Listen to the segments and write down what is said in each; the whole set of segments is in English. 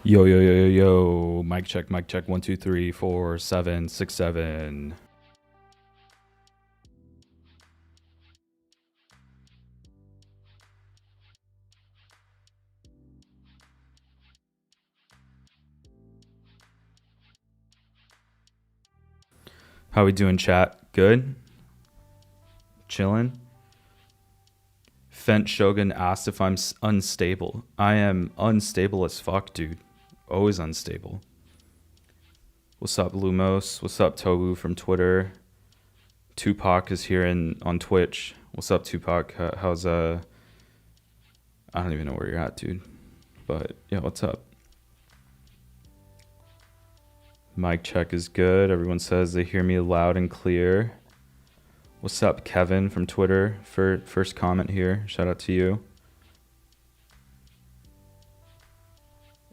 Yo, yo, yo, yo, yo. Mic check, mic check. 1, 2, 3, 4, 7, 6, 7. How we doing, chat? Good? Chilling? Fent Shogun asked if I'm unstable. I am unstable as fuck, dude. Always unstable. What's up, Lumos? What's up, Tobu from Twitter? Tupac is here on Twitch. What's up, Tupac? How's I don't even know where you're at, dude. But yeah, what's up? Mic check is good. Everyone says they hear me loud and clear. What's up, Kevin from Twitter? For first comment here. Shout out to you.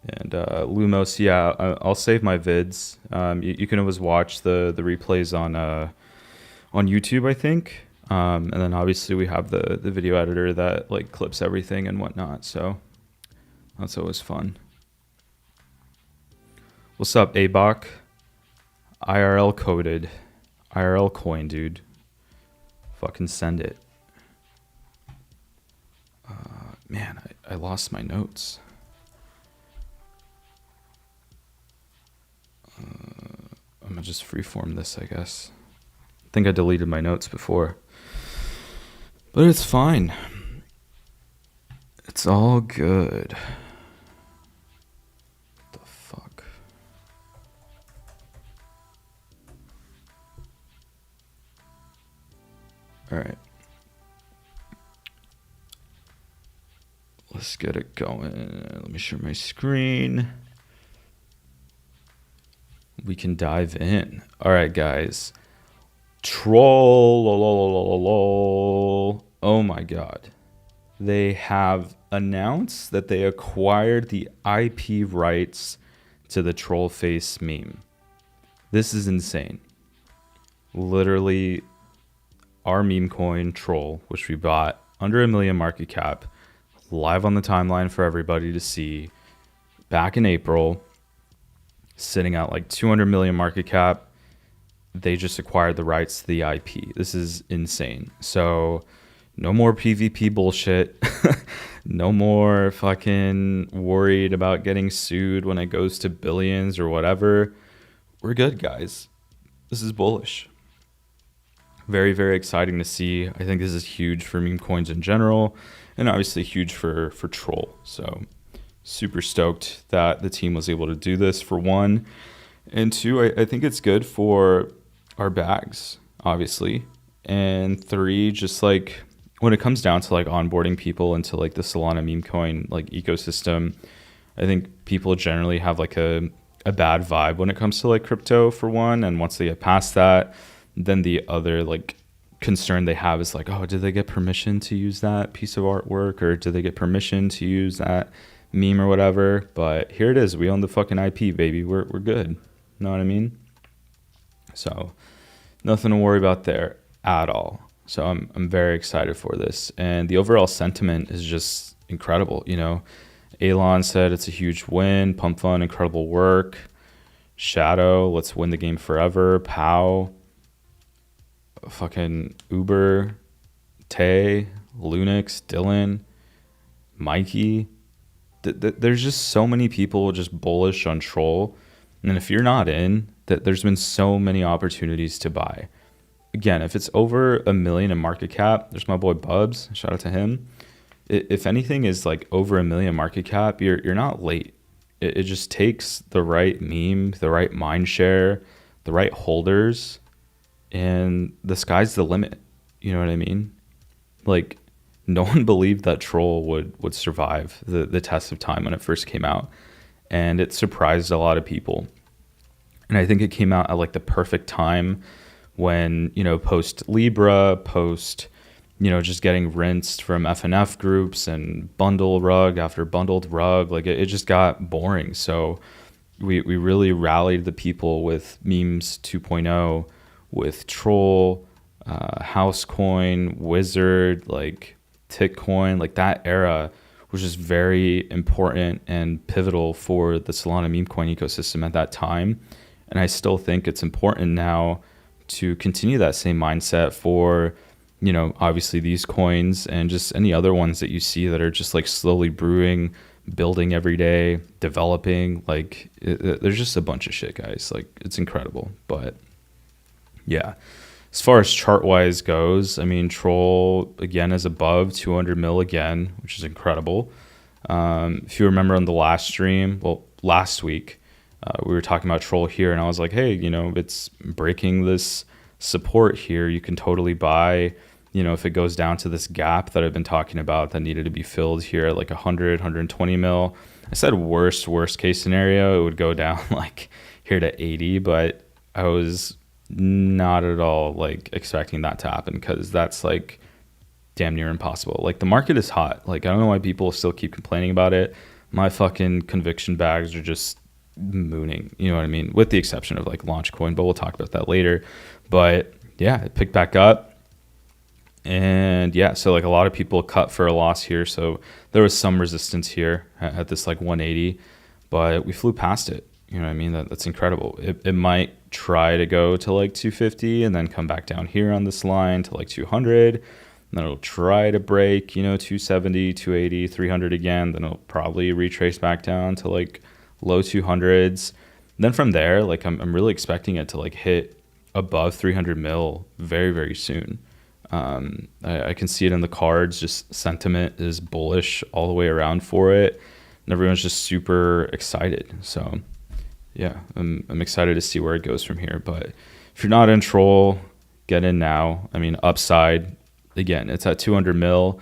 And Lumos, yeah, I'll save my vids. You can always watch the replays on YouTube, I think. And then obviously we have the video editor that like clips everything and whatnot. So that's always fun. What's up, Abok? IRL coded. IRL coin, dude. Fucking send it. Man, I lost my notes. I'm gonna just freeform this, I guess. I think I deleted my notes before. But it's fine. It's all good. What the fuck? Alright. Let's get it going. Let me share my screen. We can dive in. All right, guys. Troll. Oh my God. They have announced that they acquired the IP rights to the troll face meme. This is insane. Literally, our meme coin troll, which we bought under $1 million market cap, live on the timeline for everybody to see back in April, sitting at like 200 million market cap. They just acquired the rights to the IP. This is insane. So no more PvP bullshit. No more fucking worried about getting sued when it goes to billions or whatever. We're good, guys. This is bullish. Very, very exciting to see. I think this is huge for meme coins in general, and obviously huge for troll. So super stoked that the team was able to do this, for one. And two, I think it's good for our bags, obviously. And three, just like when it comes down to like onboarding people into like the Solana meme coin like ecosystem, I think people generally have like a bad vibe when it comes to like crypto, for one. And once they get past that, then the other like concern they have is like, oh, did they get permission to use that piece of artwork, or did they get permission to use that meme or whatever? But here it is. We own the fucking IP, baby. We're good. You know what I mean? So nothing to worry about there at all. So I'm very excited for this, and the overall sentiment is just incredible. You know, Elon said it's a huge win. Pump Fun, incredible work. Shadow, let's win the game forever. Pow, fucking Uber, Tay, Lunix, Dylan, Mikey. There's just so many people just bullish on troll, and if you're not in, there's been so many opportunities to buy. Again, if it's over $1 million in market cap, there's my boy Bubs. Shout out to him. If anything is like over $1 million market cap, you're not late. It just takes the right meme, the right mind share, the right holders, and the sky's the limit. You know what I mean? Like, no one believed that troll would survive the test of time when it first came out, and it surprised a lot of people. And I think it came out at like the perfect time when, you know, post Libra, post, you know, just getting rinsed from FNF groups and bundle rug after bundled rug. Like it just got boring. So we really rallied the people with memes 2.0, with troll, house coin, wizard, like Titcoin. Like that era which is very important and pivotal for the Solana meme coin ecosystem at that time. And I still think it's important now to continue that same mindset for, you know, obviously these coins and just any other ones that you see that are just like slowly brewing, building every day, developing. Like there's just a bunch of shit, guys. Like it's incredible. But yeah, as far as chart wise goes, I mean, Troll again is above 200 mil again, which is incredible. If you remember on the last stream, well, last week, we were talking about Troll here, and I was like, hey, you know, it's breaking this support here. You can totally buy, you know, if it goes down to this gap that I've been talking about that needed to be filled here at like 100, 120 mil. I said worst case scenario, it would go down like here to 80, but I was not at all like expecting that to happen because that's like damn near impossible. Like the market is hot. Like I don't know why people still keep complaining about it. My fucking conviction bags are just mooning, you know what I mean? With the exception of like Launchcoin, but we'll talk about that later. But yeah, it picked back up. And yeah, so like a lot of people cut for a loss here. So there was some resistance here at this like 180, but we flew past it. You know what I mean? That's incredible. It might try to go to like 250 and then come back down here on this line to like 200. And then it'll try to break, you know, 270, 280, 300 again. Then it'll probably retrace back down to like low 200s. Then from there, like I'm really expecting it to like hit above 300 mil very, very soon. I can see it in the cards. Just sentiment is bullish all the way around for it, and everyone's just super excited. So yeah, I'm excited to see where it goes from here. But if you're not in Troll, get in now. I mean, upside again, it's at 200 mil.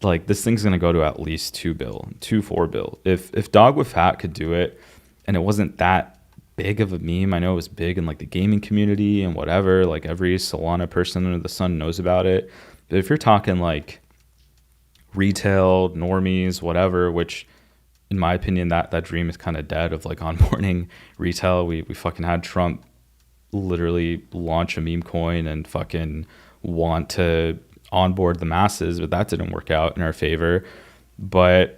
Like this thing's gonna go to at least 4 bill. If Dog with Hat could do it, and it wasn't that big of a meme. I know it was big in like the gaming community and whatever. Like every Solana person under the sun knows about it. But if you're talking like retail, normies, whatever, which in my opinion, that dream is kind of dead of like onboarding retail. We fucking had Trump literally launch a meme coin and fucking want to onboard the masses, but that didn't work out in our favor. But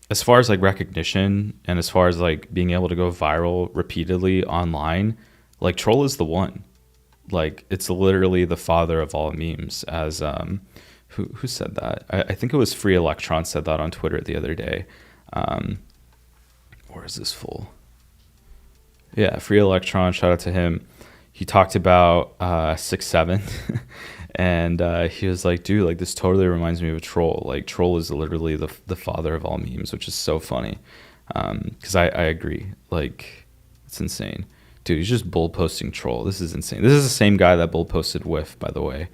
as far as like recognition and as far as like being able to go viral repeatedly online, like Troll is the one. Like it's literally the father of all memes. As who said that? I think it was Free Electron said that on Twitter the other day. Or is this full? Yeah, Free Electron, shout out to him. He talked about 6-7 and he was like, dude, like this totally reminds me of a Troll. Like Troll is literally the father of all memes, which is so funny. Because I agree. Like it's insane. Dude, he's just bull posting Troll. This is insane. This is the same guy that bull posted Whiff, by the way,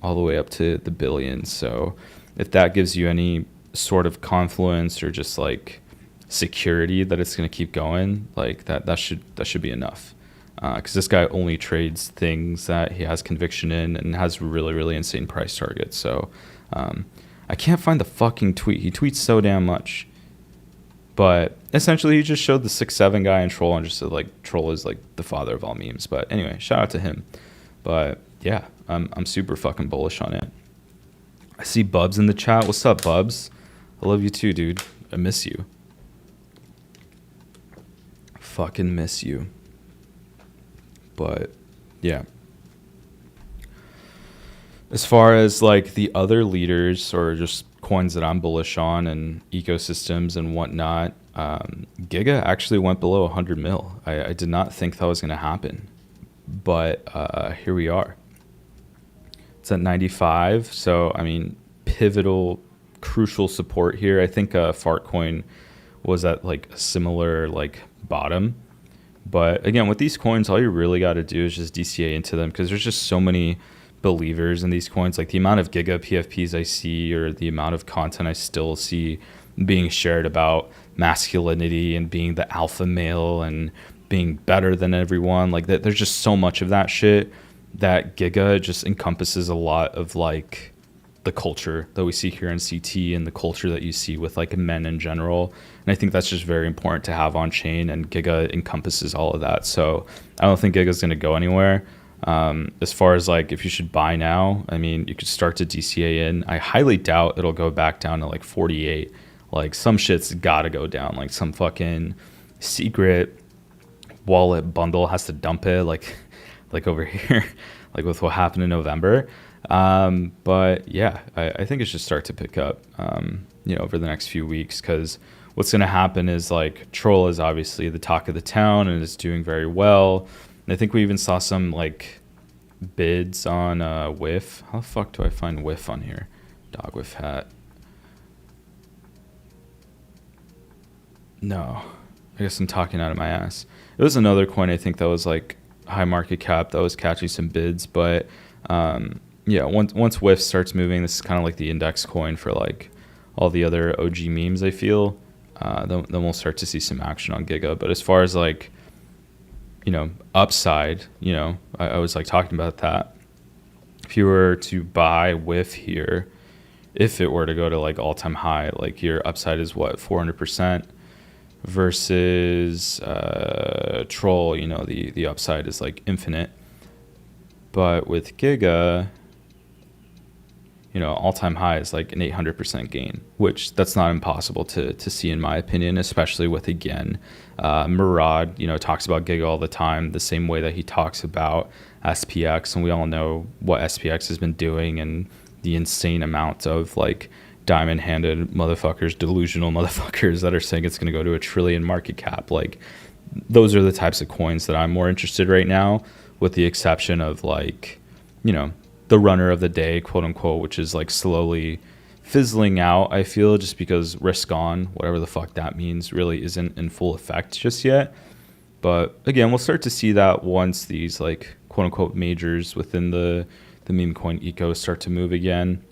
all the way up to the billions. So if that gives you any sort of confluence or just like security that it's going to keep going, like that should be enough. Because this guy only trades things that he has conviction in and has really, really insane price targets. So I can't find the fucking tweet. He tweets so damn much. But essentially, he just showed the 6-7 guy in Troll and just said, like, Troll is, like, the father of all memes. But anyway, shout out to him. But, yeah, I'm super fucking bullish on it. I see Bubs in the chat. What's up, Bubs? I love you too, dude. I miss you. Fucking miss you. But yeah, as far as like the other leaders or just coins that I'm bullish on and ecosystems and whatnot, Giga actually went below 100 mil. I did not think that was going to happen, but here we are. It's at 95. So I mean, pivotal, crucial support here. I think Fartcoin was at like a similar like bottom. But again, with these coins, all you really got to do is just DCA into them because there's just so many believers in these coins. Like the amount of Giga PFPs I see or the amount of content I still see being shared about masculinity and being the alpha male and being better than everyone. Like that, there's just so much of that shit that Giga just encompasses a lot of like the culture that we see here in CT and the culture that you see with like men in general. And I think that's just very important to have on chain, and Giga encompasses all of that. So I don't think Giga's going to go anywhere. As far as like if you should buy now, I mean, you could start to DCA in. I highly doubt it'll go back down to like 48. Like some shit's gotta go down. Like some fucking secret wallet bundle has to dump it. Like over here, like with what happened in November. But yeah, I think it should start to pick up, over the next few weeks, because what's going to happen is like Troll is obviously the talk of the town and is doing very well. And I think we even saw some like bids on Whiff. How the fuck do I find Whiff on here? Dog Whiff hat. No, I guess I'm talking out of my ass. It was another coin I think that was like high market cap that was catching some bids, but yeah, once Whiff starts moving, this is kind of like the index coin for like all the other OG memes, I feel. Then we'll start to see some action on Giga. But as far as like, upside, I was like talking about that. If you were to buy Whiff here, if it were to go to like all-time high, like your upside is what, 400%, versus Troll, the upside is like infinite. But with Giga, all-time high is like an 800% gain, which that's not impossible to see in my opinion, especially with, again, Murad, talks about Giga all the time, the same way that he talks about SPX, and we all know what SPX has been doing and the insane amount of like diamond-handed motherfuckers, delusional motherfuckers that are saying it's going to go to $1 trillion market cap. Like, those are the types of coins that I'm more interested right now, with the exception of like, the runner of the day, quote unquote, which is like slowly fizzling out, I feel, just because risk on, whatever the fuck that means, really isn't in full effect just yet. But again, we'll start to see that once these like quote unquote majors within the meme coin eco start to move again.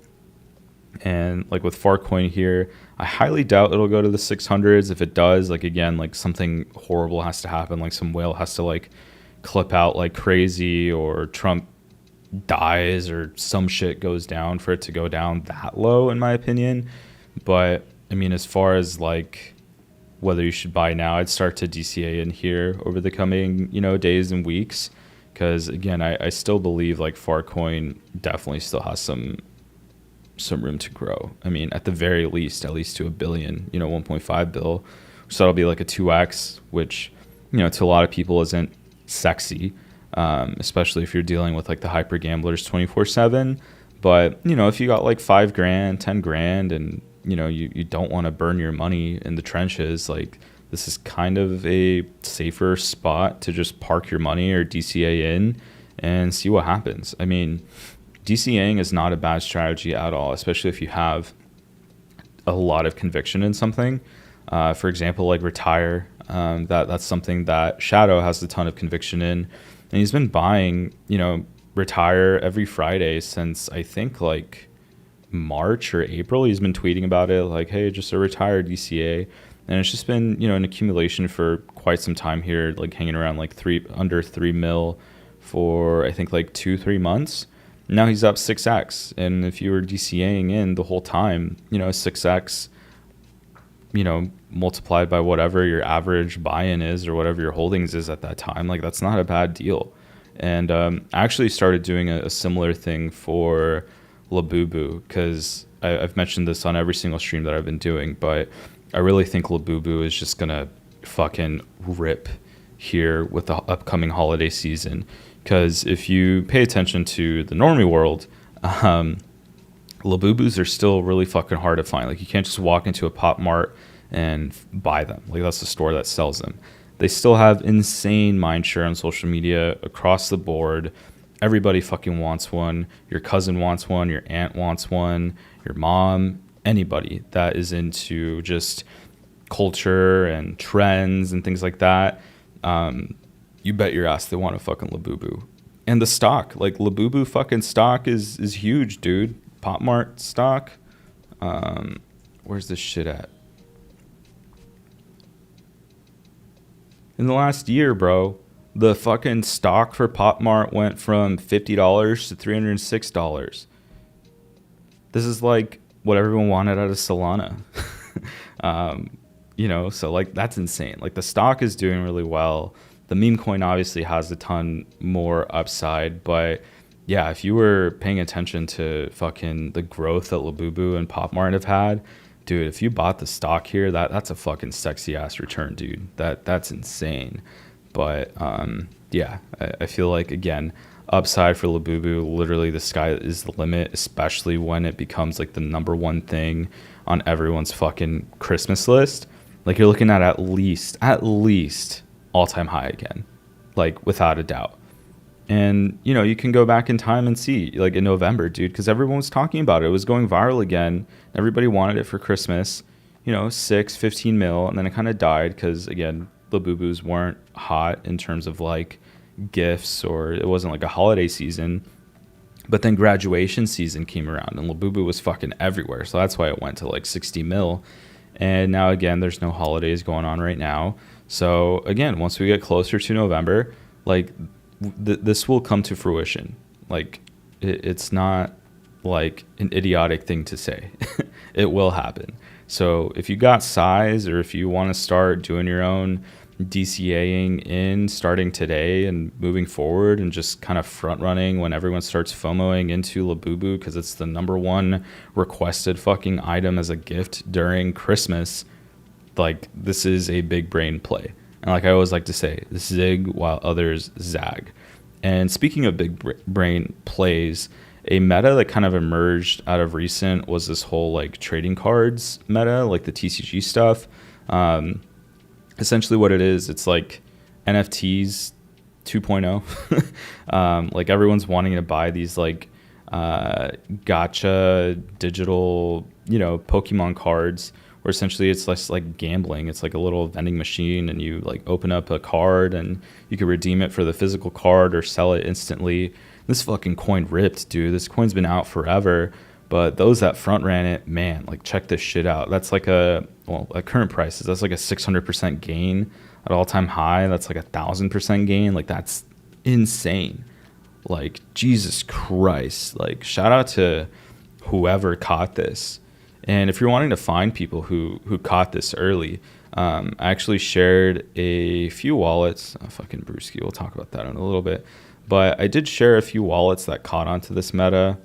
And like with Farcoin here, I highly doubt it'll go to the 600s. If it does, like again, like something horrible has to happen, like some whale has to like clip out like crazy, or Trump dies, or some shit goes down for it to go down that low, in my opinion. But I mean, as far as like whether you should buy now, I'd start to DCA in here over the coming days and weeks, because again, I still believe like Farcoin definitely still has some room to grow. I mean, at the very least, at least to $1 billion, 1.5 bill, so that'll be like a 2x, which to a lot of people isn't sexy, especially if you're dealing with like the hyper gamblers 24/7. But if you got like $5,000, $10,000, and you don't want to burn your money in the trenches, like this is kind of a safer spot to just park your money or DCA in and see what happens. I mean, DCAing is not a bad strategy at all, especially if you have a lot of conviction in something. For example, like Retire, that's something that Shadow has a ton of conviction in, and he's been buying, Retire every Friday since I think like March or April. He's been tweeting about it, like, hey, just a Retire DCA, and it's just been an accumulation for quite some time here, like hanging around like under 3 mil for I think like 2-3 months. Now he's up 6x, and if you were DCAing in the whole time, 6x, multiplied by whatever your average buy-in is or whatever your holdings is at that time, like that's not a bad deal. And I actually started doing a similar thing for Laboo, because I've mentioned this on every single stream that I've been doing, but I really think Laboo is just gonna fucking rip here with the upcoming holiday season. Because if you pay attention to the normie world, Laboobos are still really fucking hard to find. Like, you can't just walk into a Pop Mart and buy them. Like, that's the store that sells them. They still have insane mindshare on social media across the board. Everybody fucking wants one. Your cousin wants one. Your aunt wants one. Your mom. Anybody that is into just culture and trends and things like that. You bet your ass they want a fucking Laboo. And the stock, like Laboo fucking stock is huge, dude. Pop Mart stock. Where's this shit at? In the last year, bro, the fucking stock for Pop Mart went from $50 to $306. This is like what everyone wanted out of Solana. So like that's insane. Like the stock is doing really well. The meme coin obviously has a ton more upside, but yeah, if you were paying attention to fucking the growth that Laboo and Popmart have had, dude, if you bought the stock here, that's a fucking sexy ass return, dude. That's insane. But yeah, I feel like, again, upside for Laboo, literally the sky is the limit, especially when it becomes like the number one thing on everyone's fucking Christmas list. Like you're looking at least all-time high again, like without a doubt. And, you know, you can go back in time and see, like in November, dude, because everyone was talking about it. It was going viral again. Everybody wanted it for Christmas, you know, 15 mil. And then it kind of died because, again, Laboobos weren't hot in terms of like gifts, or it wasn't like a holiday season. But then graduation season came around and Laboo was fucking everywhere. So that's why it went to like 60 mil. And now, again, there's no holidays going on right now. So, again, once we get closer to November, like, this will come to fruition. Like it's not like an idiotic thing to say. It will happen. So if you got size, or if you want to start doing your own DCAing in starting today and moving forward, and just kind of front running when everyone starts FOMOing into Laboo because it's the number one requested fucking item as a gift during Christmas, like this is a big brain play. And like I always like to say, zig while others zag. And speaking of big brain plays, a meta that kind of emerged out of recent was this whole like trading cards meta, like the TCG stuff. Essentially what it is, it's like NFTs 2.0. Like everyone's wanting to buy these like gotcha digital, you know, Pokemon cards, where essentially it's less like gambling. It's like a little vending machine, and you like open up a card and you can redeem it for the physical card or sell it instantly. This fucking coin ripped, dude. This coin's been out forever, but those that front ran it, man, like check this shit out. That's like at current prices, that's like a 600% gain at all time high. That's like 1,000% gain. Like that's insane. Like Jesus Christ. Like shout out to whoever caught this. And if you're wanting to find people who caught this early, I actually shared a few wallets. Oh, fucking Brewski, we'll talk about that in a little bit. But I did share a few wallets that caught onto this meta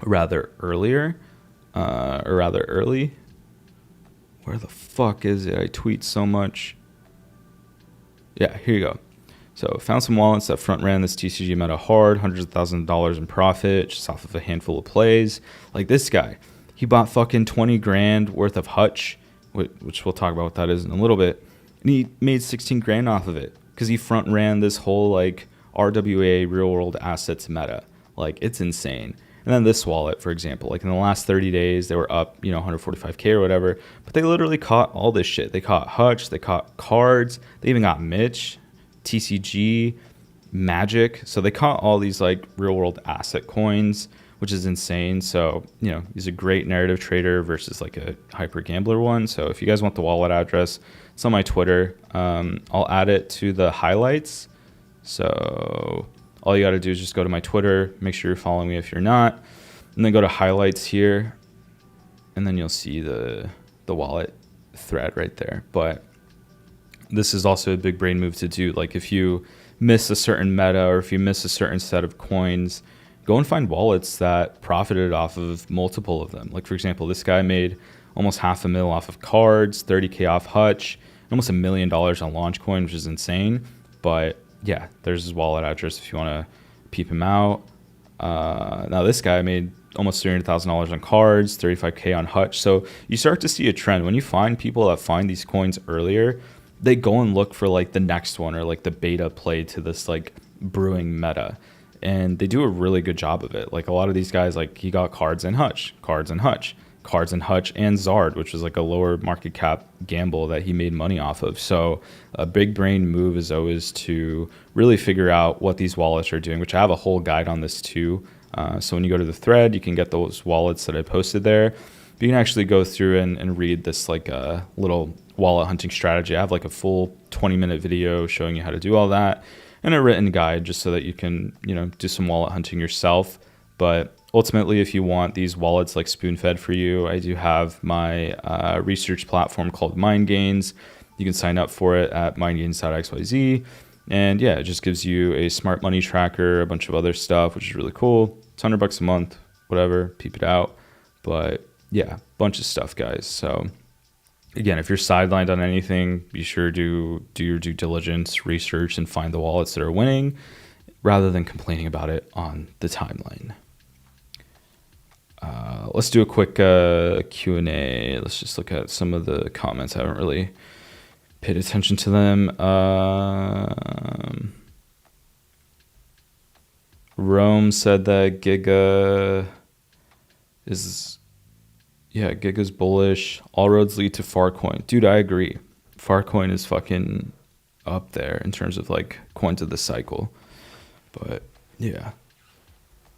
rather early. Where the fuck is it? I tweet so much. Yeah, here you go. So found some wallets that front ran this TCG meta hard, hundreds of thousands of dollars in profit, just off of a handful of plays. Like this guy. He bought fucking 20 grand worth of Hutch, which we'll talk about what that is in a little bit. And he made 16 grand off of it because he front ran this whole like RWA real world assets meta. Like it's insane. And then this wallet, for example, like in the last 30 days, they were up, you know, 145K or whatever, but they literally caught all this shit. They caught Hutch, they caught cards, they even got Mitch, TCG, Magic. So they caught all these like real world asset coins, which is insane. So, you know, he's a great narrative trader versus like a hyper gambler one. So if you guys want the wallet address, it's on my Twitter. I'll add it to the highlights. So all you got to do is just go to my Twitter, make sure you're following me if you're not, and then go to highlights here, and then you'll see the wallet thread right there. But this is also a big brain move to do. Like if you miss a certain meta, or if you miss a certain set of coins, go and find wallets that profited off of multiple of them. Like, for example, this guy made almost $500,000 off of cards, 30K off Hutch, almost $1 million on Launchcoin, which is insane. But yeah, there's his wallet address if you want to peep him out. Now this guy made almost $300,000 on cards, 35K on Hutch. So you start to see a trend. When you find people that find these coins earlier, they go and look for like the next one, or like the beta play to this like brewing meta. And they do a really good job of it. Like a lot of these guys, like he got cards and Hutch, and Zard, which was like a lower market cap gamble that he made money off of. So a big brain move is always to really figure out what these wallets are doing, which I have a whole guide on this too. So when you go to the thread, you can get those wallets that I posted there. But you can actually go through and read this like a little wallet hunting strategy. I have like a full 20-minute video showing you how to do all that, and a written guide just so that you can, you know, do some wallet hunting yourself. But ultimately, if you want these wallets like spoon-fed for you, I do have my research platform called Mind Gains. You can sign up for it at mindgains.xyz. And yeah, it just gives you a smart money tracker, a bunch of other stuff, which is really cool. It's $100 a month, whatever, peep it out. But yeah, bunch of stuff, guys. So again, if you're sidelined on anything, be sure to do your due diligence, research, and find the wallets that are winning rather than complaining about it on the timeline. Let's do a quick Q&A. Let's just look at some of the comments. I haven't really paid attention to them. Rome said that Giga's bullish. All roads lead to Farcoin. Dude, I agree. Farcoin is fucking up there in terms of like coins of the cycle. But yeah,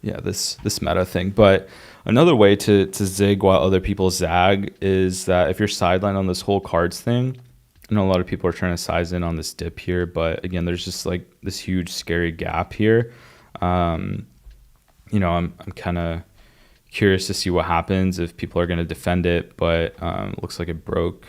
this meta thing. But another way to zig while other people zag is that if you're sidelined on this whole cards thing, I know a lot of people are trying to size in on this dip here, but again, there's just like this huge scary gap here. I'm kind of curious to see what happens if people are going to defend it, but it looks like it broke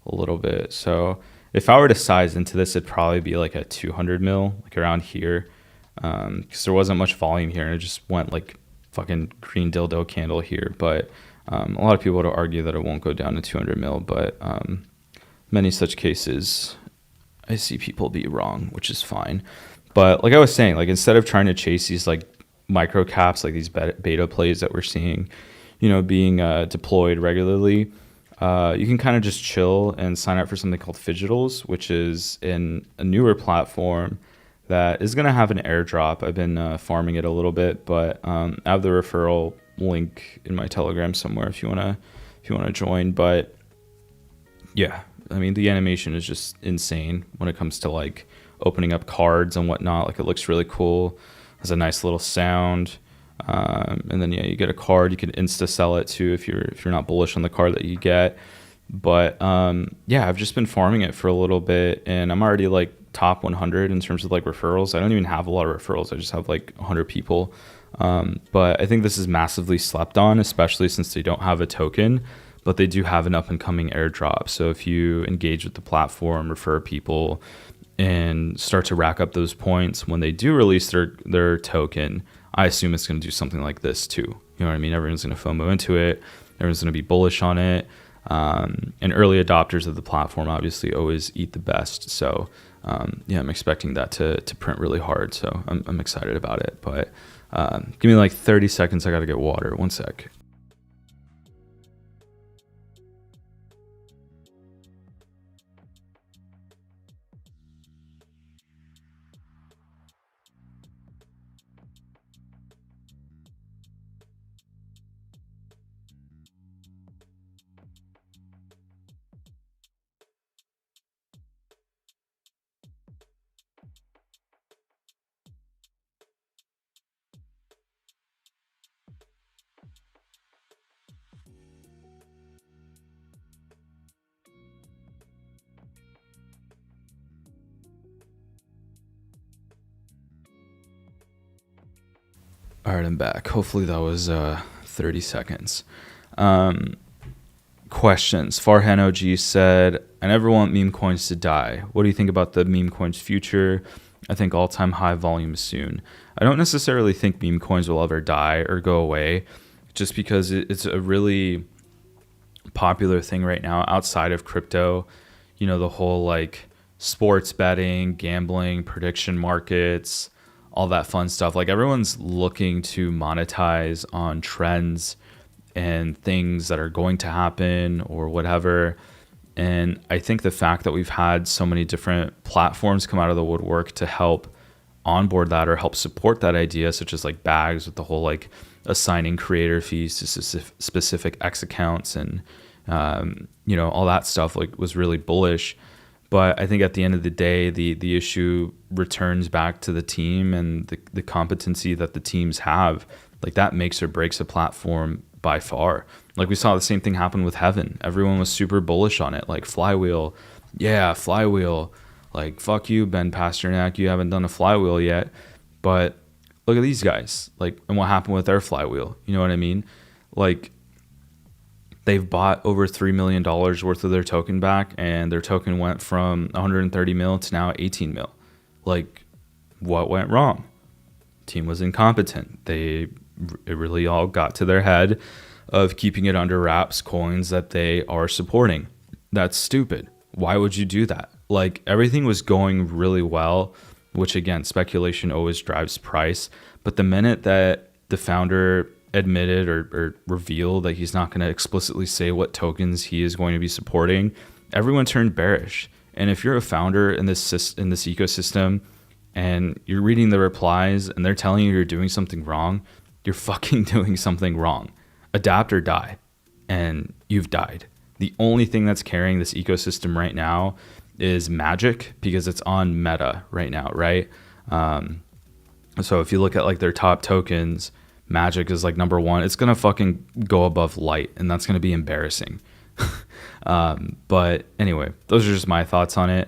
a little bit. So if I were to size into this, it'd probably be like a 200 mil, like around here, because there wasn't much volume here, and it just went like fucking green dildo candle here. But a lot of people would argue that it won't go down to 200 mil, but many such cases, I see people be wrong, which is fine. But like I was saying, like instead of trying to chase these like micro caps, like these beta plays that we're seeing, being deployed regularly, you can kind of just chill and sign up for something called Figitals, which is in a newer platform that is going to have an airdrop. I've been farming it a little bit, but I have the referral link in my Telegram somewhere if you wanna join. But yeah, I mean, the animation is just insane when it comes to like opening up cards and whatnot. Like it looks really cool. Has a nice little sound. And then you get a card. You can insta sell it too if you're not bullish on the card that you get. But I've just been farming it for a little bit, and I'm already like top 100 in terms of like referrals. I don't even have a lot of referrals. I just have like 100 people. But I think this is massively slept on, especially since they don't have a token, but they do have an up and coming airdrop. So if you engage with the platform, refer people, and start to rack up those points when they do release their token, I assume it's going to do something like this too. You know what I mean? Everyone's going to FOMO into it. Everyone's going to be bullish on it. And early adopters of the platform obviously always eat the best. So I'm expecting that to print really hard. So I'm excited about it. But give me like 30 seconds. I got to get water. One sec. All right, I'm back. Hopefully that was 30 seconds. Questions. Farhan OG said, I never want meme coins to die. What do you think about the meme coins future? I think all-time high volume soon. I don't necessarily think meme coins will ever die or go away, just because it's a really popular thing right now outside of crypto. The whole like sports betting, gambling, prediction markets, all that fun stuff. Like everyone's looking to monetize on trends and things that are going to happen or whatever. And I think the fact that we've had so many different platforms come out of the woodwork to help onboard that or help support that idea, such as like Bags with the whole like assigning creator fees to specific X accounts and all that stuff, like was really bullish. But I think at the end of the day, the issue returns back to the team and the competency that the teams have. Like that makes or breaks a platform by far. Like we saw the same thing happen with Heaven. Everyone was super bullish on it. Like Flywheel. Yeah, Flywheel. Like, fuck you, Ben Pasternak. You haven't done a Flywheel yet. But look at these guys. Like, and what happened with their Flywheel? You know what I mean? Like, they've bought over $3 million worth of their token back, and their token went from 130 mil to now 18 mil. Like, what went wrong? Team was incompetent. It really all got to their head of keeping it under wraps coins that they are supporting. That's stupid. Why would you do that? Like, everything was going really well, which again, speculation always drives price. But the minute that the founder admitted or revealed that he's not going to explicitly say what tokens he is going to be supporting, everyone turned bearish. And if you're a founder in this ecosystem and you're reading the replies and they're telling you you're doing something wrong, you're fucking doing something wrong. Adapt or die. And you've died. The only thing that's carrying this ecosystem right now is Magic, because it's on Meta right now, right? So if you look at like their top tokens, Magic is like number one. It's gonna fucking go above Light, and that's gonna be embarrassing. But anyway, those are just my thoughts on it.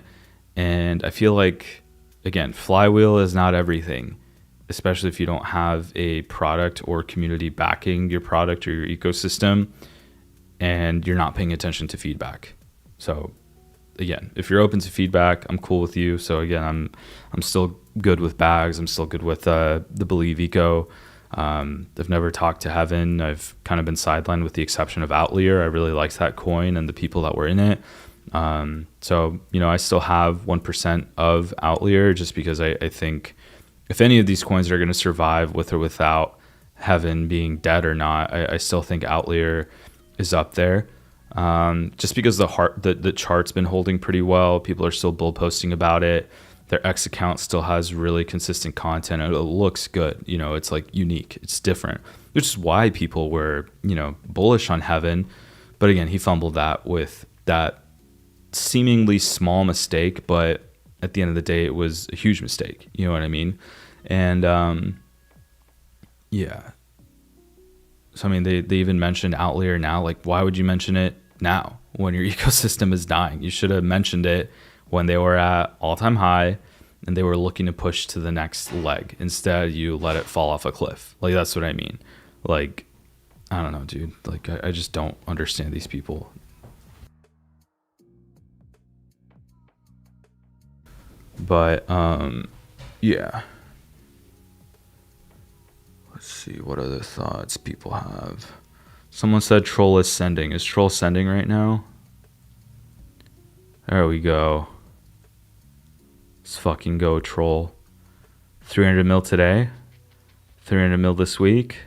And I feel like, again, flywheel is not everything, especially if you don't have a product or community backing your product or your ecosystem, and you're not paying attention to feedback. So again, if you're open to feedback, I'm cool with you. So again, I'm still good with bags. I'm still good with the Believe Eco. I've never talked to Heaven. I've kind of been sidelined with the exception of Outlier. I really liked that coin and the people that were in it. So, you know, I still have 1% of Outlier just because I think if any of these coins are going to survive with or without Heaven being dead or not, I still think Outlier is up there. Just because the chart's been holding pretty well. People are still bull posting about it. Their X account still has really consistent content, and it looks good. You know, it's like unique, it's different, which is why people were, you know, bullish on Heaven. But again, he fumbled that with that seemingly small mistake, but at the end of the day, it was a huge mistake. You know what I mean? And yeah. So I mean, they even mentioned Outlier now. Like, why would you mention it now when your ecosystem is dying? You should have mentioned it when they were at all-time high and they were looking to push to the next leg. Instead, you let it fall off a cliff. Like, that's what I mean. Like, I don't know, dude. Like, I just don't understand these people. But yeah. Let's see what other thoughts people have. Someone said Troll is sending. Is Troll sending right now? There we go. Let's fucking go, Troll. 300 mil today. 300 mil this week.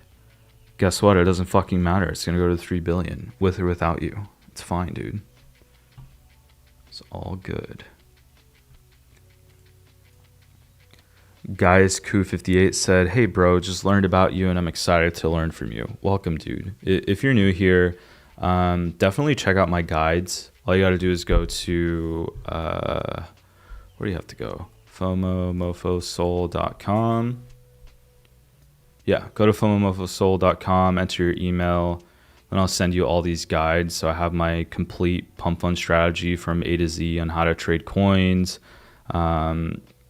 Guess what? It doesn't fucking matter. It's gonna go to 3 billion with or without you. It's fine, dude. It's all good. Guys Coup58 said, "Hey bro, just learned about you and I'm excited to learn from you." Welcome, dude. If you're new here, definitely check out my guides. All you got to do is go to where do you have to go? FOMOMofoSoul.com. Yeah, go to FOMOMofoSoul.com, enter your email, and I'll send you all these guides. So I have my complete pump fund strategy from A to Z on how to trade coins.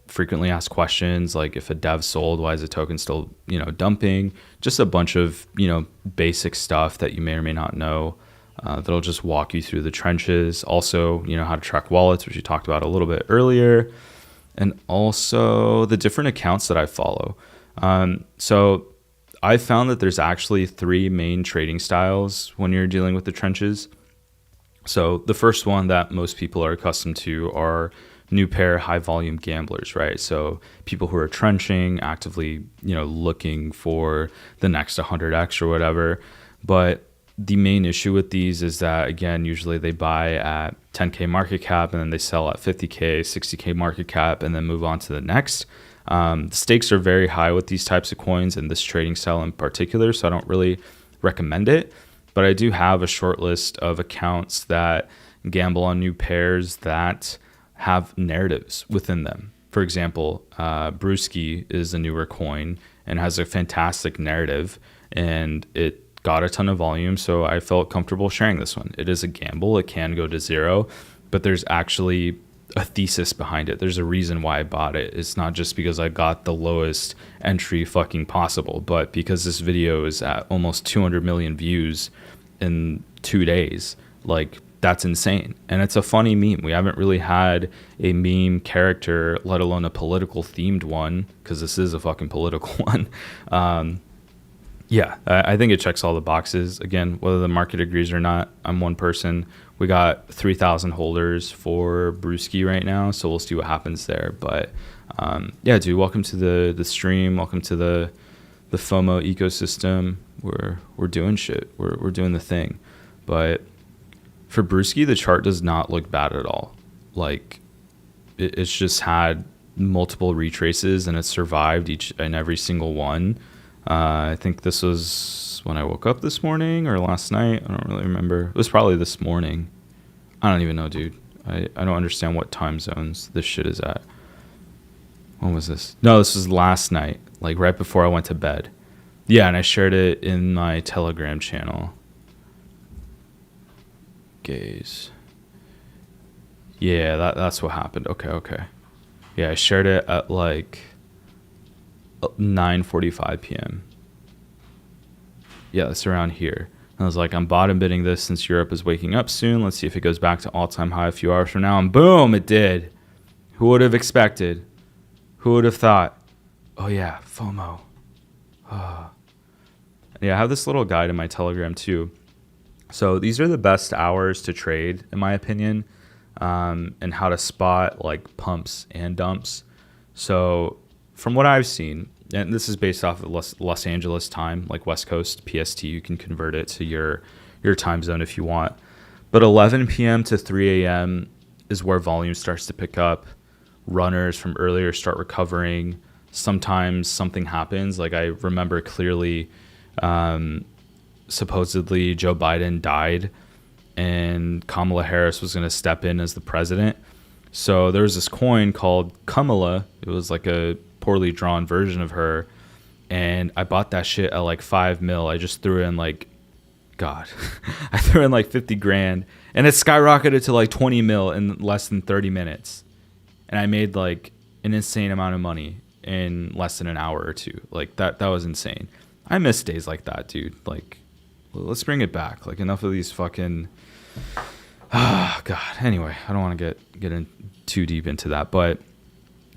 Frequently asked questions like, if a dev sold, why is the token still, you know, dumping? Just a bunch of, you know, basic stuff that you may or may not know. That'll just walk you through the trenches. Also, you know, how to track wallets, which we talked about a little bit earlier, and also the different accounts that I follow. So I found that there's actually 3 main trading styles when you're dealing with the trenches. So the first one that most people are accustomed to are new pair high volume gamblers, right? So people who are trenching, actively, you know, looking for the next 100x or whatever. But the main issue with these is that, again, usually they buy at 10K market cap and then they sell at 50K, 60K market cap, and then move on to the next. The stakes are very high with these types of coins and this trading style in particular, so I don't really recommend it. But I do have a short list of accounts that gamble on new pairs that have narratives within them. For example, Brewski is a newer coin and has a fantastic narrative, and it got a ton of volume, so I felt comfortable sharing this one. It is a gamble. It can go to zero, but there's actually a thesis behind it. There's a reason why I bought it. It's not just because I got the lowest entry fucking possible, but because this video is at almost 200 million views in 2 days. Like, that's insane. And it's a funny meme. We haven't really had a meme character, let alone a political themed one, because this is a fucking political one. Yeah, I think it checks all the boxes. Again, whether the market agrees or not, I'm one person. We got 3,000 holders for Brewski right now, so we'll see what happens there. But yeah, dude, welcome to the stream. Welcome to the FOMO ecosystem. We're doing shit. We're doing the thing. But for Brewski, the chart does not look bad at all. Like, it's just had multiple retraces and it survived each and every single one. I think this was when I woke up this morning or last night. I don't really remember. It was probably this morning. I don't even know, dude. I don't understand what time zones this shit is at. When was this? No, this was last night, like right before I went to bed. Yeah, and I shared it in my Telegram channel. Gaze. Yeah, that's what happened. Okay. Yeah, I shared it at like 9:45 p.m. Yeah, it's around here. And I was like, I'm bottom bidding this since Europe is waking up soon. Let's see if it goes back to all-time high a few hours from now. And boom, it did. Who would have expected? Who would have thought? Oh yeah, FOMO. Oh. Yeah, I have this little guide in my Telegram too. So these are the best hours to trade, in my opinion, and how to spot like pumps and dumps. So from what I've seen, and this is based off of Los Angeles time, like West Coast PST, you can convert it to your time zone if you want. But 11 p.m. to 3 a.m. is where volume starts to pick up. Runners from earlier start recovering. Sometimes something happens. Like I remember clearly, supposedly Joe Biden died and Kamala Harris was going to step in as the president. So there was this coin called Kamala. It was like a poorly drawn version of her, and I bought that shit at like 5 mil. I just threw in like, God, I threw in like 50 grand, and it skyrocketed to like 20 mil in less than 30 minutes, and I made like an insane amount of money in less than an hour or two. Like that was insane. I miss days like that, dude. Like, let's bring it back. Like, enough of these fucking God. Anyway, I don't want to get in too deep into that, but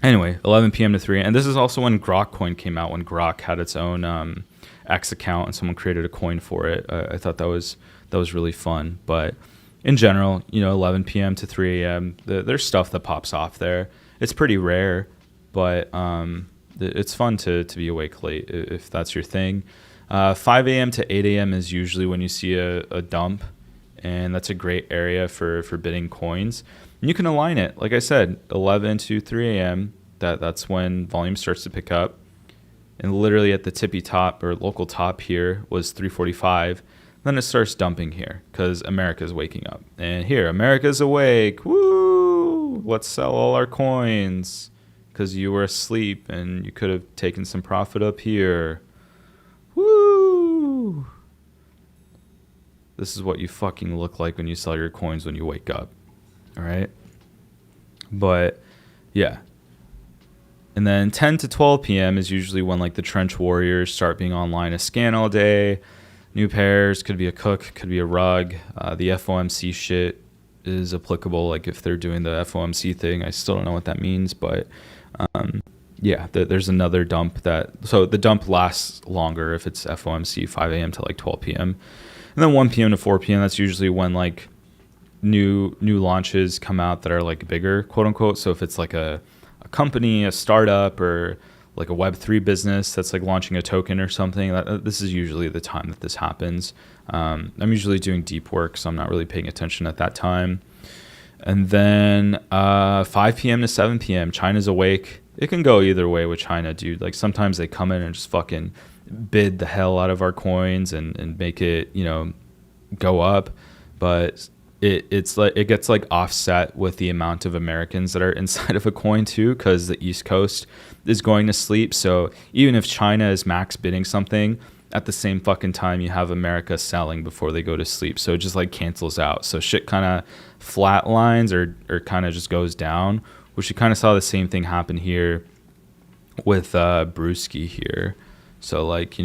anyway, 11 p.m. to 3. And this is also when Grok coin came out, when Grok had its own X account and someone created a coin for it. I thought that was really fun. But in general, 11 p.m. to 3 a.m., there's stuff that pops off there. It's pretty rare, but it's fun to be awake late if that's your thing. 5 a.m. to 8 a.m. is usually when you see a dump, and that's a great area for bidding coins. And you can align it. Like I said, 11 to 3 a.m., that's when volume starts to pick up. And literally at the tippy top or local top here was 345. Then it starts dumping here because America's waking up. And here, America's awake. Woo! Let's sell all our coins because you were asleep and you could have taken some profit up here. Woo! This is what you fucking look like when you sell your coins when you wake up. All right? But yeah. And then 10 to 12 p.m. is usually when like the trench warriors start being online a scan all day. New pairs, could be a cook, could be a rug. The FOMC shit is applicable. Like if they're doing the FOMC thing, I still don't know what that means, but yeah, there's another dump so the dump lasts longer if it's FOMC 5 a.m. to like 12 p.m. And then 1 p.m. to 4 p.m. that's usually when like new launches come out that are like bigger, quote unquote. So if it's like a company, a startup, or like a Web3 business that's like launching a token or something, this is usually the time that this happens. I'm usually doing deep work, so I'm not really paying attention at that time. And then 5 p.m. to 7 p.m., China's awake. It can go either way with China, dude. Like sometimes they come in and just fucking bid the hell out of our coins and make it, go up. But it's like it gets like offset with the amount of Americans that are inside of a coin too, because the East Coast is going to sleep. So even if China is max bidding something, at the same fucking time you have America selling before they go to sleep. So it just like cancels out. So shit kind of flatlines or kind of just goes down, which you kind of saw the same thing happen here with Brewski here. So like,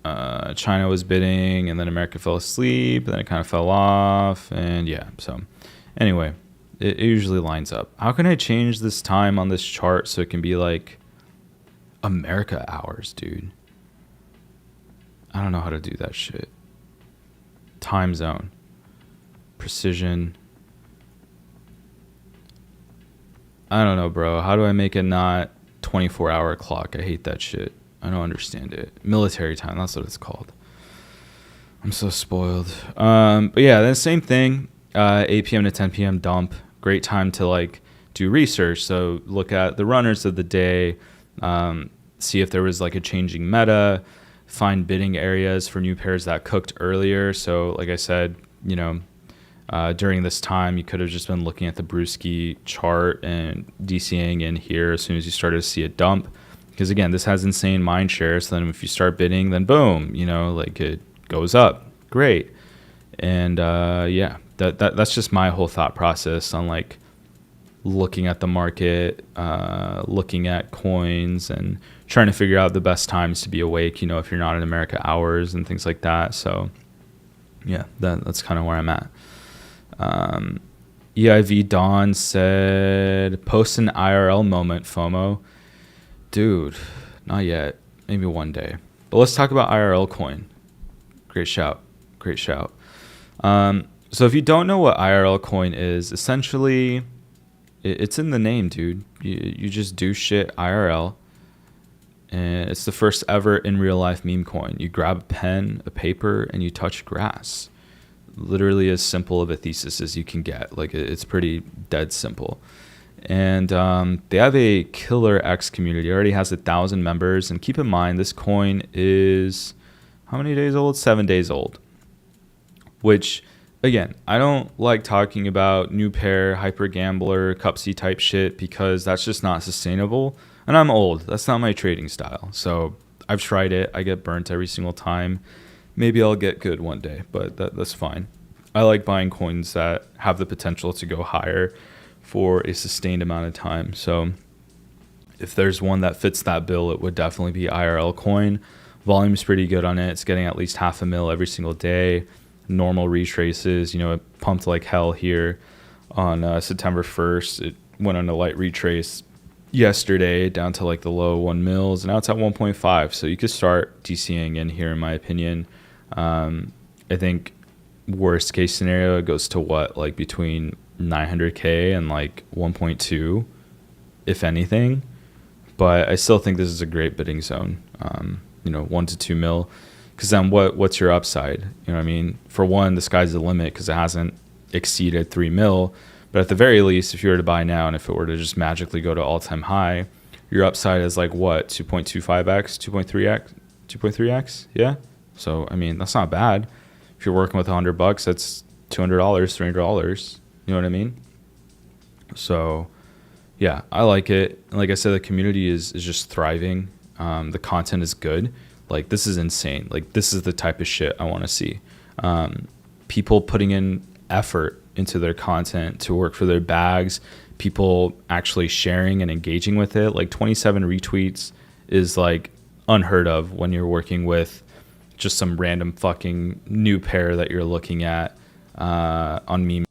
China was bidding, and then America fell asleep, and then it kind of fell off, and yeah. So anyway, it usually lines up. How can I change this time on this chart so it can be like America hours, dude? I don't know how to do that shit. Time zone, precision. I don't know, bro. How do I make it not 24-hour clock? I hate that shit. I don't understand it. Military time, that's what it's called. I'm so spoiled. But yeah, then same thing. 8 p.m. to 10 p.m. dump. Great time to like do research. So look at the runners of the day, see if there was like a changing meta, find bidding areas for new pairs that cooked earlier. So like I said, you know, during this time, you could have just been looking at the Brewski chart and DCing in here as soon as you started to see a dump. Because again, this has insane mind share. So then if you start bidding, then boom, you know, like it goes up. Great. And yeah, that's just my whole thought process on like looking at the market, looking at coins and trying to figure out the best times to be awake, you know, if you're not in America hours and things like that. So yeah, that's kind of where I'm at. EIV Dawn said, post an IRL moment, FOMO. Dude, not yet. Maybe one day. But let's talk about IRL Coin. Great shout. Great shout. So if you don't know what IRL Coin is, essentially, it's in the name, dude. You just do shit IRL. And it's the first ever in real life meme coin. You grab a pen, a paper, and you touch grass. Literally as simple of a thesis as you can get. Like, it's pretty dead simple. And they have a killer X community. It already has 1,000 members. And keep in mind, this coin is how many days old? 7 days old. Which, again, I don't like talking about new pair, hyper gambler, cupsy type shit because that's just not sustainable. And I'm old. That's not my trading style. So I've tried it. I get burnt every single time. Maybe I'll get good one day, but that's fine. I like buying coins that have the potential to go higher for a sustained amount of time. So if there's one that fits that bill, it would definitely be IRL Coin. Volume's pretty good on it. It's getting at least $500,000 every single day. Normal retraces, you know, it pumped like hell here on September 1st. It went on a light retrace yesterday down to like the low 1 mils, and now it's at 1.5. So you could start DCing in here, in my opinion. I think worst case scenario, it goes to what, like between 900K and like 1.2, if anything. But I still think this is a great bidding zone. You know, 1 to 2 mil. Because then what's your upside? You know what I mean? For one, the sky's the limit because it hasn't exceeded 3 mil. But at the very least, if you were to buy now and if it were to just magically go to all-time high, your upside is like what, 2.25x, 2.3x, 2.3x? Yeah. So I mean, that's not bad. If you're working with $100, that's $200, $300. You know what I mean? So yeah, I like it. And like I said, the community is just thriving. The content is good. Like, this is insane. Like, this is the type of shit I want to see. People putting in effort into their content to work for their bags, people actually sharing and engaging with it. Like, 27 retweets is like unheard of when you're working with just some random fucking new pair that you're looking at on meme.